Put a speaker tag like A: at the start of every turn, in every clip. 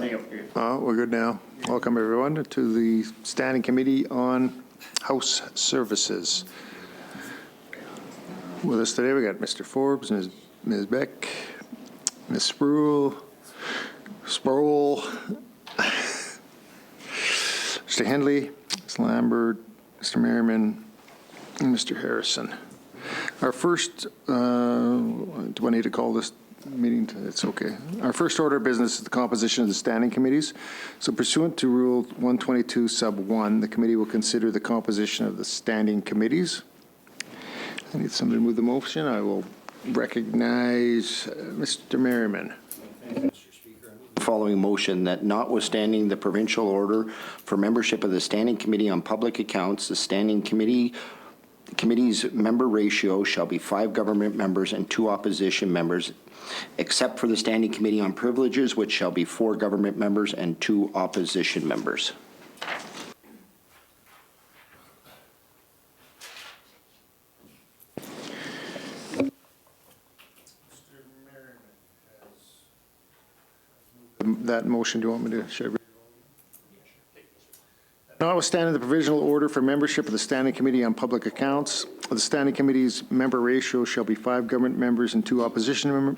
A: We're good now. Welcome, everyone, to the Standing Committee on House Services. With us today, we got Mr. Forbes, Ms. Beck, Ms. Sproul, Mr. Hendley, Ms. Lambert, Mr. Merriman, and Mr. Harrison. Our first, do I need to call this meeting? It's okay. Our first order of business is the composition of the standing committees. So pursuant to Rule 122 sub 1, the committee will consider the composition of the standing committees. I need somebody to move the motion. I will recognize Mr. Merriman.
B: Following motion that notwithstanding the provincial order for membership of the Standing Committee on Public Accounts, the Standing Committee's member ratio shall be 5 government members and 2 opposition members, except for the Standing Committee on Privileges, which shall be 4 government members and 2 opposition members.
A: That motion, do you want me to share? Notwithstanding the provisional order for membership of the Standing Committee on Public Accounts, the Standing Committee's member ratio shall be 5 government members and 2 opposition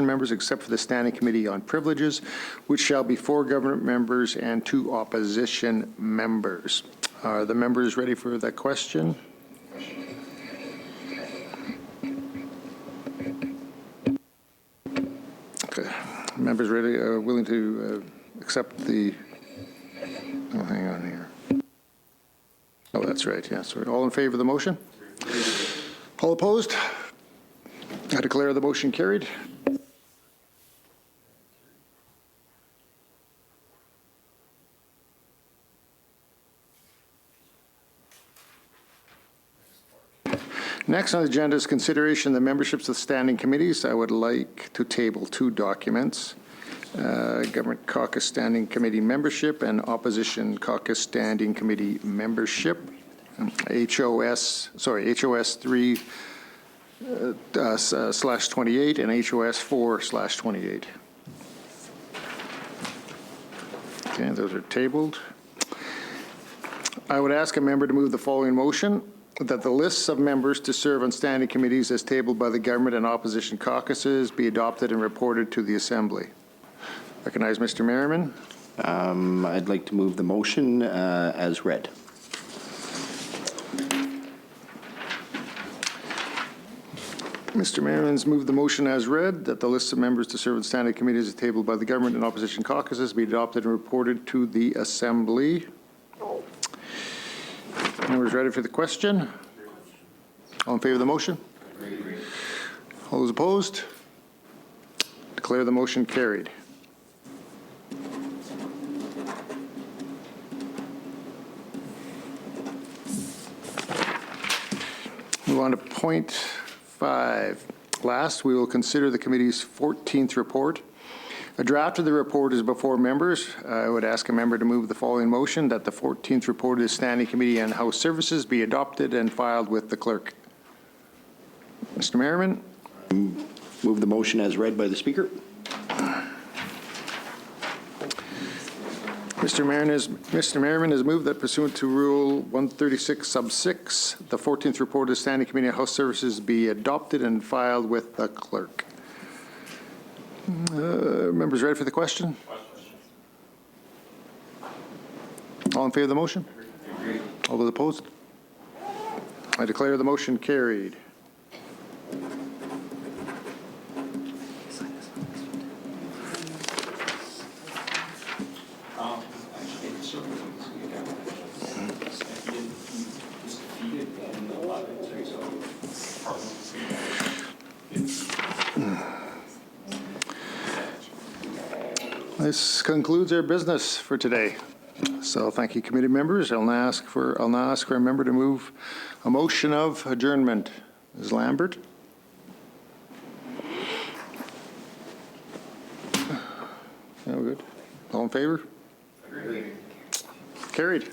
A: members, except for the Standing Committee on Privileges, which shall be 4 government members and 2 opposition members. Are the members ready for that question? Okay. Members ready, willing to accept the, oh, hang on here. Oh, that's right, yeah, sorry. All in favor of the motion? All opposed? I declare the motion carried. Next on the agenda is consideration of the memberships of standing committees. I would like to table 2 documents. Government Caucus Standing Committee membership and Opposition Caucus Standing Committee membership. HOS 3/28 and HOS 4/28. Okay, those are tabled. I would ask a member to move the following motion: that the lists of members to serve on standing committees as tabled by the government and opposition caucuses be adopted and reported to the Assembly. Recognize Mr. Merriman.
B: I'd like to move the motion as read.
A: Mr. Merriman's moved the motion as read, that the list of members to serve on standing committees as tabled by the government and opposition caucuses be adopted and reported to the Assembly. Members ready for the question? All in favor of the motion? All those opposed? Declare the motion carried. Move on to point 5. Last, we will consider the committee's 14th report. A draft of the report is before members. I would ask a member to move the following motion: that the 14th report of the Standing Committee on House Services be adopted and filed with the clerk. Mr. Merriman.
B: Move the motion as read by the Speaker.
A: Mr. Merriman has moved that pursuant to Rule 136 sub 6, the 14th report of the Standing Committee on House Services be adopted and filed with the clerk. Members ready for the question? All in favor of the motion? All those opposed? I declare the motion carried. This concludes our business for today. So thank you, committee members. I'll now ask for a member to move a motion of adjournment. Ms. Lambert. No good. All in favor? Agreed. Carried.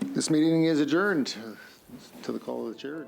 A: This meeting is adjourned. To the call of the chair.